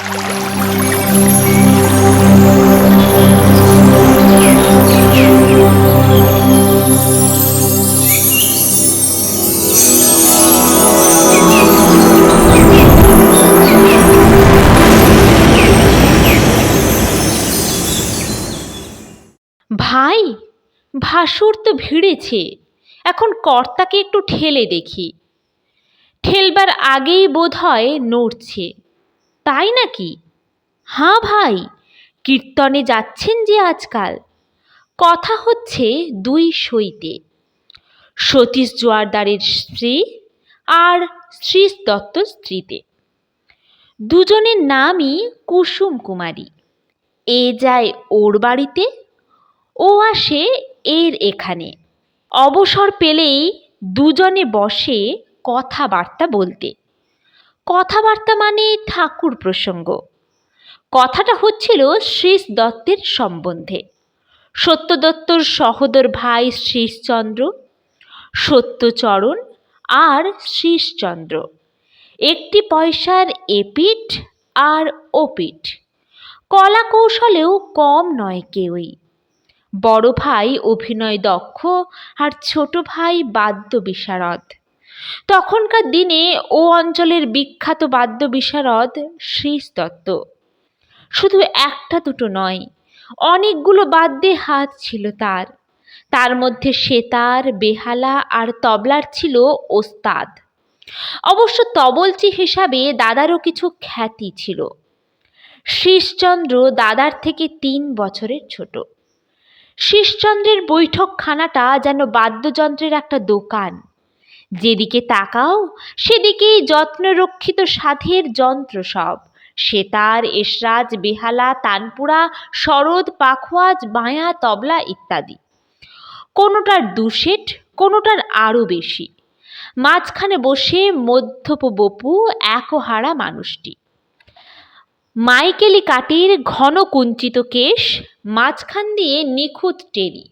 ভাই, ভাসুর তো ভিড়েছে, এখন কর্তাকে একটু ঠেলে দেখি। ঠেলবার আগেই বোধ হয় নড়ছে, তাই নাকি? হাঁ ভাই, কীর্তনে যাচ্ছেন যে আজকাল। কথা হচ্ছে দুই সইতে, সতীশ জোয়ারদারের স্ত্রী আর শ্রীশ দত্ত স্ত্রীতে। দুজনের নামই কুসুম কুমারী। এ যায় ওর বাড়িতে, ও আসে এর এখানে। অবসর পেলেই দুজনে বসে কথাবার্তা বলতে। কথাবার্তা মানে ঠাকুর প্রসঙ্গ। কথাটা হচ্ছিল শ্রীশ দত্তের সম্বন্ধে। সত্য দত্তর সহোদর ভাই শ্রীশচন্দ্র, সত্যচরণ আর শ্রীশচন্দ্র একটি পয়সার এপিঠ আর ওপিঠ, কলা কৌশলেও কম নয় কেউই। বড় ভাই অভিনয় দক্ষ আর ছোট ভাই বাদ্য বিশারদ। তখনকার দিনে ও অঞ্চলের বিখ্যাত বাদ্য বিশারদ শ্রীশ দত্ত। শুধু একটা দুটো নয়, অনেকগুলো বাদ্যে হাত ছিল তার। তার মধ্যে সেতার, বেহালা আর তবলার ছিল ওস্তাদ। অবশ্য তবলচি হিসাবে দাদারও কিছু খ্যাতি ছিল। শ্রীশচন্দ্র দাদার থেকে 3 বছরের ছোট। শ্রীশচন্দ্রের বৈঠকখানাটা যেন বাদ্যযন্ত্রের একটা দোকান। যেদিকে তাকাও সেদিকেই যত্নরক্ষিত সাধের যন্ত্র সব, সেতার, এসরাজ, বেহালা, তানপুরা, সরোদ, পাখোয়াজ, বায়া, তবলা ইত্যাদি। কোনোটার 2 সেট, কোনোটার আরও বেশি। মাঝখানে বসে মধ্যপবপু একহারা মানুষটি। মাইকেলি কাটির ঘন কুঞ্চিত কেশ, মাঝখান দিয়ে নিখুঁত টেরি,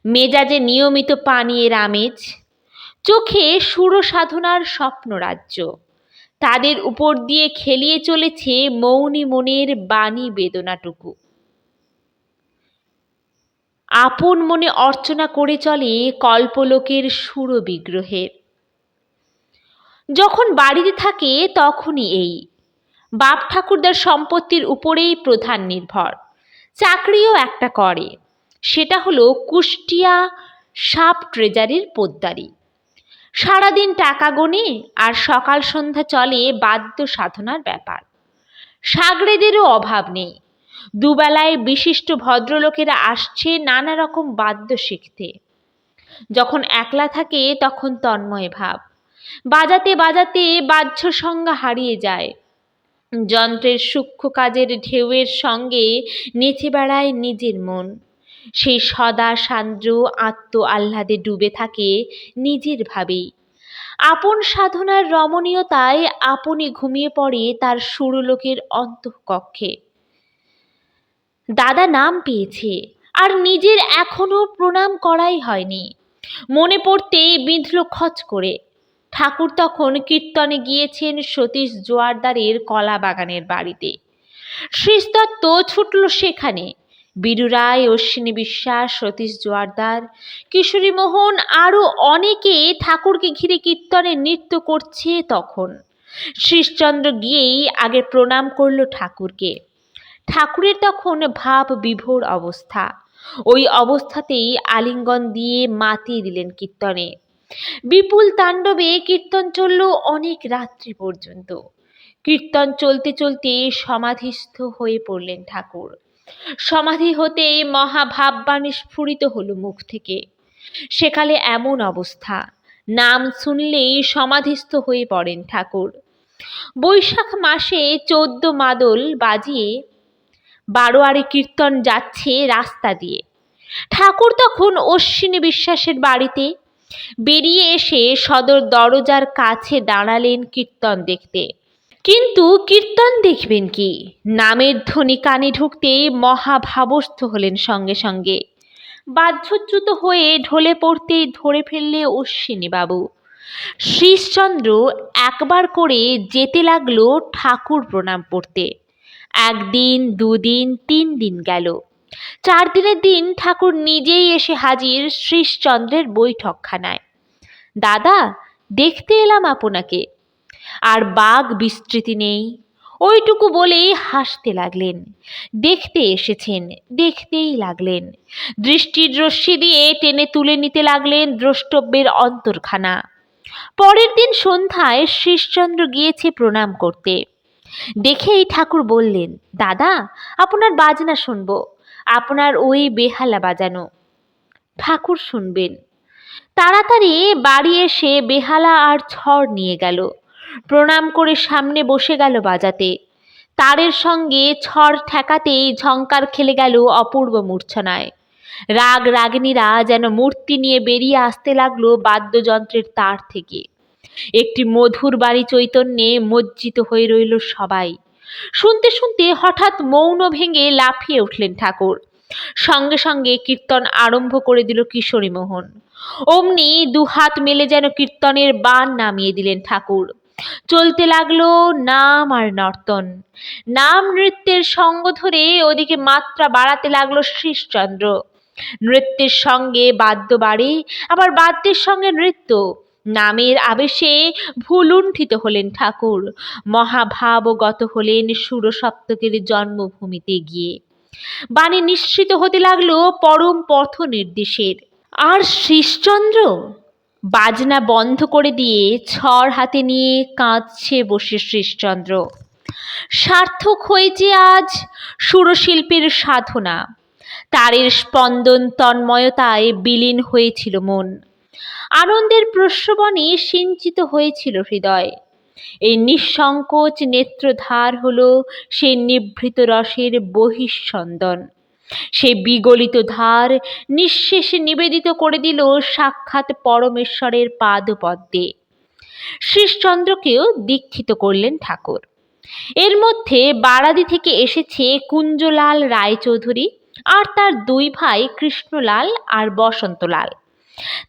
মেজাজে নিয়মিত পানীয়ের আমেজ, চোখে সুরসাধনার স্বপ্নরাজ্য। তাদের উপর দিয়ে খেলিয়ে চলেছে মৌনী মনের বাণী বেদনাটুকু। আপন মনে অর্চনা করে চলে কল্পলোকের সুর বিগ্রহের। যখন বাড়িতে থাকে তখনই এই বাপ ঠাকুরদার সম্পত্তির উপরেই প্রধান নির্ভর। চাকরিও একটা করে, সেটা হলো কুষ্টিয়া সাব ট্রেজারির পোদ্দারি। সারাদিন টাকা গোনে আর সকাল সন্ধ্যা চলে বাদ্য সাধনার ব্যাপার। সাগরেদেরও অভাব নেই। দুবেলায় বিশিষ্ট ভদ্রলোকেরা আসছে নানা রকম বাদ্য শিখতে। যখন একলা থাকে তখন তন্ময় ভাব। বাজাতে বাজাতে বাহ্য সংজ্ঞা হারিয়ে যায়। যন্ত্রের সূক্ষ্ম কাজের ঢেউয়ের সঙ্গে নেচে বেড়ায় নিজের মন। সেই সদা সান্দ্র আত্ম আহ্লাদে ডুবে থাকে নিজের ভাবেই। আপন সাধনার রমণীয়তায় আপনি ঘুমিয়ে পড়ে তার সুরলোকের অন্তঃকক্ষে। দাদা নাম পেয়েছে, আর নিজের এখনো প্রণাম করাই হয়নি। মনে পড়তে বিঁধল খচ করে। ঠাকুর তখন কীর্তনে গিয়েছেন সতীশ জোয়ারদারের কলা বাগানের বাড়িতে। শ্রীশ দত্ত ছুটল সেখানে। বীরু রায়, অশ্বিনী বিশ্বাস, সতীশ জোয়ারদার, কিশোরী মোহন আরও অনেকে ঠাকুরকে ঘিরে কীর্তনে নৃত্য করছে তখন। শ্রীশচন্দ্র গিয়েই আগে প্রণাম করল ঠাকুরকে। ঠাকুরের তখন ভাব বিভোর অবস্থা। ওই অবস্থাতেই আলিঙ্গন দিয়ে মাতিয়ে দিলেন কীর্তনে। বিপুল তাণ্ডবে কীর্তন চলল অনেক রাত্রি পর্যন্ত। কীর্তন চলতে চলতে সমাধিস্থ হয়ে পড়লেন ঠাকুর। সমাধি হতেই মহাভাববাণী স্ফুরিত হলো মুখ থেকে। সেকালে এমন অবস্থা, নাম শুনলেই সমাধিস্থ হয়ে পড়েন ঠাকুর। বৈশাখ মাসে 14 মাদল বাজিয়ে 12 কীর্তন যাচ্ছে রাস্তা দিয়ে। ঠাকুর তখন অশ্বিনী বিশ্বাসের বাড়িতে। বেরিয়ে এসে সদর দরজার কাছে দাঁড়ালেন কীর্তন দেখতে। কিন্তু কীর্তন দেখবেন কি? নামের ধ্বনি কানে ঢুকতেই মহাভাবস্থ হলেন সঙ্গে সঙ্গে। বাহ্যচ্যুত হয়ে ঢলে পড়তেই ধরে ফেললে অশ্বিনী বাবু। শ্রীশচন্দ্র একবার করে যেতে লাগলো ঠাকুর প্রণাম করতে। একদিন, দুদিন, 3 দিন গেল। 4 দিনের দিন ঠাকুর নিজেই এসে হাজির শ্রীশচন্দ্রের বৈঠকখানায়। দাদা, দেখতে এলাম আপনাকে। আর বাগ বিস্তৃতি নেই, ওইটুকু বলেই হাসতে লাগলেন। দেখতে এসেছেন, দেখতেই লাগলেন। দৃষ্টির রশ্মি দিয়ে টেনে তুলে নিতে লাগলেন দ্রষ্টব্যের অন্তরখানা। পরের দিন সন্ধ্যায় শ্রীশচন্দ্র গিয়েছে প্রণাম করতে। দেখেই ঠাকুর বললেন, দাদা, আপনার বাজনা শুনবো, আপনার ওই বেহালা বাজানো। ঠাকুর শুনবেন। তাড়াতাড়ি বাড়ি এসে বেহালা আর ছড় নিয়ে গেল। প্রণাম করে সামনে বসে গেল বাজাতে। তারের সঙ্গে ছড় ঠেকাতেই ঝংকার খেলে গেল অপূর্ব মূর্ছনায়। রাগ রাগিনীরা যেন মূর্তি নিয়ে বেরিয়ে আসতে লাগলো বাদ্যযন্ত্রের তার থেকে। একটি মধুর বাড়ি চৈতন্যে মজ্জিত হয়ে রইল সবাই। শুনতে শুনতে হঠাৎ মৌন ভেঙে লাফিয়ে উঠলেন ঠাকুর। সঙ্গে সঙ্গে কীর্তন আরম্ভ করে দিল কিশোরী মোহন। অমনি দুহাত মেলে যেন কীর্তনের বান নামিয়ে দিলেন ঠাকুর। চলতে লাগলো নাম আর নর্তন। নাম নৃত্যের সঙ্গ ধরে ওদিকে মাত্রা বাড়াতে লাগলো শ্রীশচন্দ্র। নৃত্যের সঙ্গে বাদ্য বাড়ে, আবার বাদ্যের সঙ্গে নৃত্য। নামের আবেশে ভুলুণ্ঠিত হলেন ঠাকুর। মহাভাবগত হলেন সুরসপ্তকের জন্মভূমিতে গিয়ে। বাণী নিঃসৃত হতে লাগলো পরম পথ নির্দেশের। আর শ্রীশচন্দ্র বাজনা বন্ধ করে দিয়ে ছড় হাতে নিয়ে কাঁদছে বসে শ্রীশচন্দ্র। সার্থক হয়েছে আজ সুরশিল্পীর সাধনা। তারের স্পন্দন তন্ময়তায় বিলীন হয়েছিল মন। আনন্দের প্রস্রবণে সিঞ্চিত হয়েছিল হৃদয়। এই নিঃসংকোচ নেত্রধার হলো সেই নিভৃত রসের বহিঃস্পন্দন। সেই বিগলিত ধার নিঃশেষে নিবেদিত করে দিল সাক্ষাৎ পরমেশ্বরের পাদপদ্মে। শ্রীশচন্দ্রকেও দীক্ষিত করলেন ঠাকুর। এর মধ্যে বারাদি থেকে এসেছে কুঞ্জলাল রায়চৌধুরী আর তার 2 ভাই কৃষ্ণলাল আর বসন্তলাল।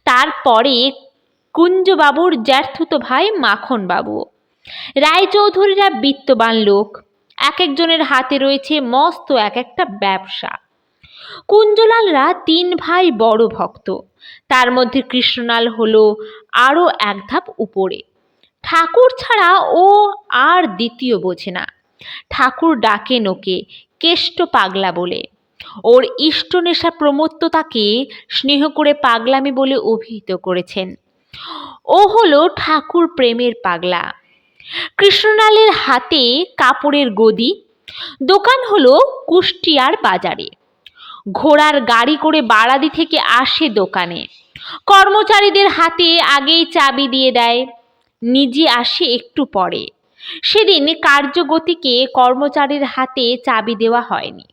তারপরে কুঞ্জবাবুর জ্যাঠতুতো ভাই মাখনবাবু। রায়চৌধুরীরা বিত্তবান লোক, এক একজনের হাতে রয়েছে মস্ত এক একটা ব্যবসা। কুঞ্জলালরা 3 ভাই বড় ভক্ত, তার মধ্যে কৃষ্ণলাল হলো আরও এক ধাপ উপরে। ঠাকুর ছাড়া ও আর দ্বিতীয় বোঝে না। ঠাকুর ডাকেন ওকে কেষ্ট পাগলা বলে। ওর ইষ্টনেশা প্রমত্ত তাকে স্নেহ করে পাগলামি বলে অভিহিত করেছেন। ও হলো ঠাকুর প্রেমের পাগলা। কৃষ্ণলালের হাতে কাপড়ের গদি, দোকান হলো কুষ্টিয়ার বাজারে। ঘোড়ার গাড়ি করে বারাদি থেকে আসে দোকানে। কর্মচারীদের হাতে আগেই চাবি দিয়ে দেয়, নিজে আসে একটু পরে। সেদিন কার্যগতিকে কর্মচারীর হাতে চাবি দেওয়া হয়নি,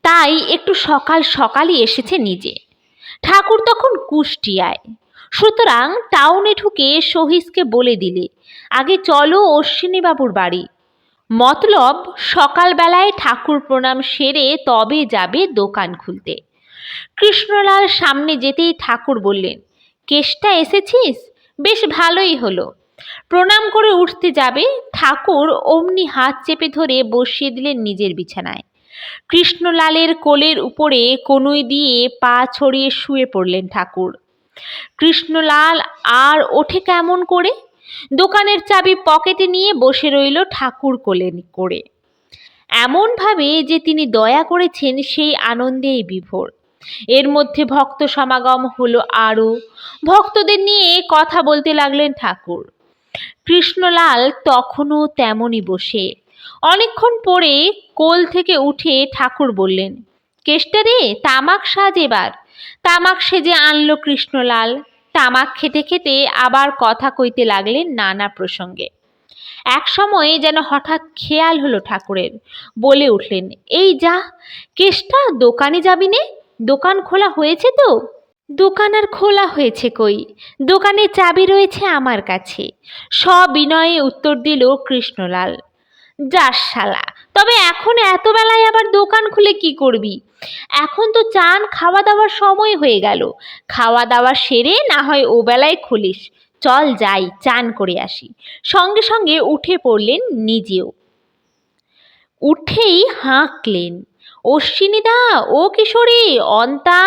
তাই একটু সকাল সকালই এসেছে নিজে। ঠাকুর তখন কুষ্টিয়ায়, সুতরাং টাউনে ঢুকে সহিসকে বলে দিলে, আগে চলো অশ্বিনীবাবুর বাড়ি। মতলব সকালবেলায় ঠাকুর প্রণাম সেরে তবে যাবে দোকান খুলতে। কৃষ্ণলাল সামনে যেতেই ঠাকুর বললেন, কেষ্টা এসেছিস? বেশ ভালোই হলো। প্রণাম করে উঠতে যাবে, ঠাকুর অমনি হাত চেপে ধরে বসিয়ে দিলেন নিজের বিছানায়। কৃষ্ণলালের কোলের উপরে কনুই দিয়ে পা ছড়িয়ে শুয়ে পড়লেন ঠাকুর। কৃষ্ণলাল আর ওঠে কেমন করে? দোকানের চাবি পকেটে নিয়ে বসে রইল ঠাকুর কোলে করে, এমনভাবে যে তিনি দয়া করেছেন সেই আনন্দেই বিভোর। এর মধ্যে ভক্ত সমাগম হলো আরও। ভক্তদের নিয়ে কথা বলতে লাগলেন ঠাকুর। কৃষ্ণলাল তখনও তেমনই বসে। অনেকক্ষণ পরে কোল থেকে উঠে ঠাকুর বললেন, কেষ্টা রে, তামাক সাজ এবার। তামাক সেজে আনলো কৃষ্ণলাল। তামাক খেতে খেতে আবার কথা কইতে লাগলেন নানা প্রসঙ্গে। এক সময়ে যেন হঠাৎ খেয়াল হলো ঠাকুরের, বলে উঠলেন, এই যা কেষ্টা, দোকানে যাবি নে? দোকান খোলা হয়েছে তো? দোকান আর খোলা হয়েছে কই, দোকানের চাবি রয়েছে আমার কাছে, সবিনয়ে উত্তর দিল কৃষ্ণলাল। যাস শালা, তবে এখন এত বেলায় আবার দোকান খুলে কি করবি? এখন তো চান খাওয়া দাওয়ার সময় হয়ে গেল, খাওয়া দাওয়া সেরে না হয় ও বেলায় খুলিস। চল যাই, চান করে আসি। সঙ্গে সঙ্গে উঠে পড়লেন নিজেও। উঠেই হাঁকলেন, অশ্বিনীদা, ও কিশোরী, অন্তা,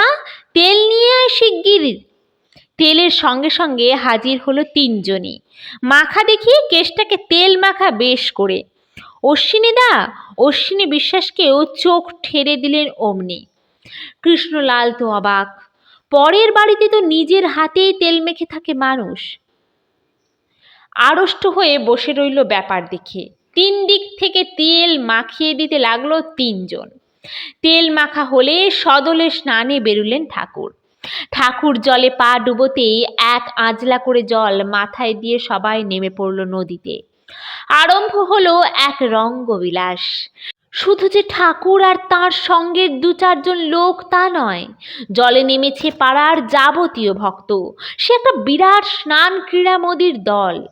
তেল নিয়ে আয় শিগগির। তেলের সঙ্গে সঙ্গে হাজির হলো তিনজনই। মাখা দেখি কেশটাকে তেল মাখা বেশ করে। অশ্বিনীদা, অশ্বিনী বিশ্বাসকেও চোখ ঠেরে দিলেন অমনি। কৃষ্ণলাল তো অবাক, পরের বাড়িতে তো নিজের হাতেই তেল মেখে থাকে মানুষ। আড়ষ্ট হয়ে বসে রইল ব্যাপার দেখে। তিন দিক থেকে তেল মাখিয়ে দিতে লাগলো তিনজন। তেল মাখা হলে সদলে স্নানে বেরুলেন ঠাকুর। ঠাকুর জলে পা ডুবোতেই এক আঁজলা করে জল মাথায় দিয়ে সবাই নেমে পড়ল নদীতে। আরম্ভ হলো এক রঙ্গবিলাস। শুধু যে ঠাকুর আর তাঁর সঙ্গে দু চারজন লোক তা নয়, জলে নেমেছে পাড়ার যাবতীয় ভক্ত। সে একটা বিরাট স্নান ক্রীড়ামোদীর দল।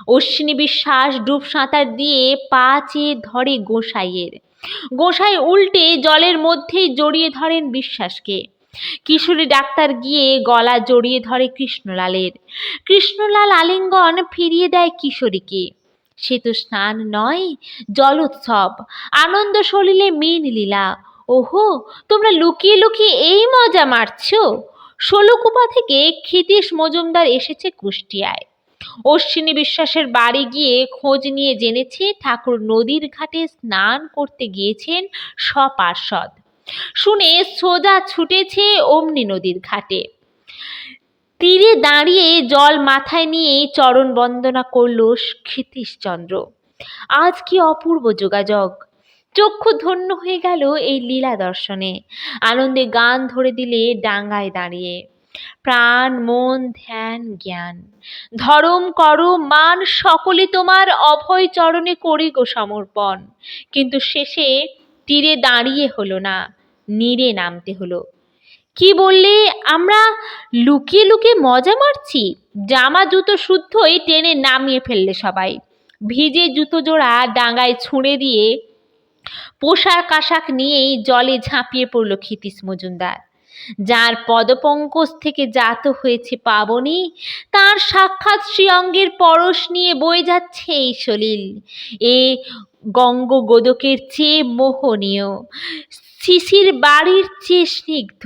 অশ্বিনী বিশ্বাস ডুব সাঁতার দিয়ে পা চেয়ে ধরে গোসাইয়ের। গোসাই উল্টে জলের মধ্যেই জড়িয়ে ধরেন বিশ্বাসকে। কিশোরী ডাক্তার গিয়ে গলা জড়িয়ে ধরে কৃষ্ণলালের। কৃষ্ণলাল আলিঙ্গন ফিরিয়ে দেয় কিশোরীকে। সে তো স্নান নয়, জলোৎসব, আনন্দ সলিলে মীন লীলা। ওহো, তোমরা লুকিয়ে লুকিয়ে এই মজা মারছো? ষোলকুপা থেকে ক্ষিতীশ মজুমদার এসেছে কুষ্টিয়ায়। অশ্বিনী বিশ্বাসের বাড়ি গিয়ে খোঁজ নিয়ে জেনেছে ঠাকুর নদীর ঘাটে স্নান করতে গিয়েছেন সপার্ষদ। শুনে সোজা ছুটেছে অমনি নদীর ঘাটে। তীরে দাঁড়িয়ে জল মাথায় নিয়ে চরণ বন্দনা করল ক্ষিতীশচন্দ্র। আজ কি অপূর্ব যোগাযোগ! চক্ষু ধন্য হয়ে গেল এই লীলা দর্শনে। আনন্দে গান ধরে দিলে ডাঙ্গায় দাঁড়িয়ে। প্রাণ মন ধ্যান জ্ঞান ধরম কর মান সকলে তোমার অভয় চরণে করি গো সমর্পণ। কিন্তু শেষে তীরে দাঁড়িয়ে হলো না, নীরে নামতে হলো। কি বললে, আমরা লুকিয়ে লুকিয়ে মজা মারছি? জামা জুতো শুদ্ধই টেনে নামিয়ে ফেললে সবাই। ভিজে জুতো জোড়া ডাঙায় ছুঁড়ে দিয়ে পোশাক আশাক নিয়েই জলে ঝাঁপিয়ে পড়ল ক্ষিতীশ মজুমদার। যার পদপঙ্কজ থেকে জাত হয়েছে পাবনী, তার সাক্ষাৎ শ্রীঅঙ্গের পরশ নিয়ে বয়ে যাচ্ছে এই সলিল। এ গঙ্গ গোদকের চেয়ে মোহনীয়, শিশির বাড়ির চেয়ে স্নিগ্ধ।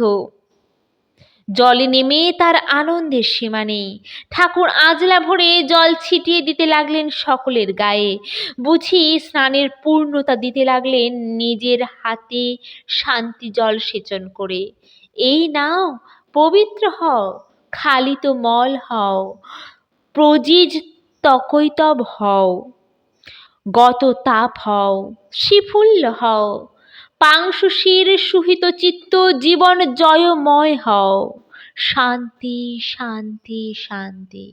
জলে নেমে তার আনন্দের সীমা নেই। ঠাকুর আঁজলা ভরে জল ছিটিয়ে দিতে লাগলেন সকলের গায়ে। বুঝি স্নানের পূর্ণতা দিতে লাগলেন নিজের হাতে শান্তি জল সেচন করে। এই নাও, পবিত্র হও, খালি তো মল হও, প্রজিজ তকৈতব হও, গত তাপ হও, শ্রীফুল্ল হও, পাংশুশির সুহিত চিত্ত জীবন জয়ময় হও। শান্তি শান্তি শান্তি।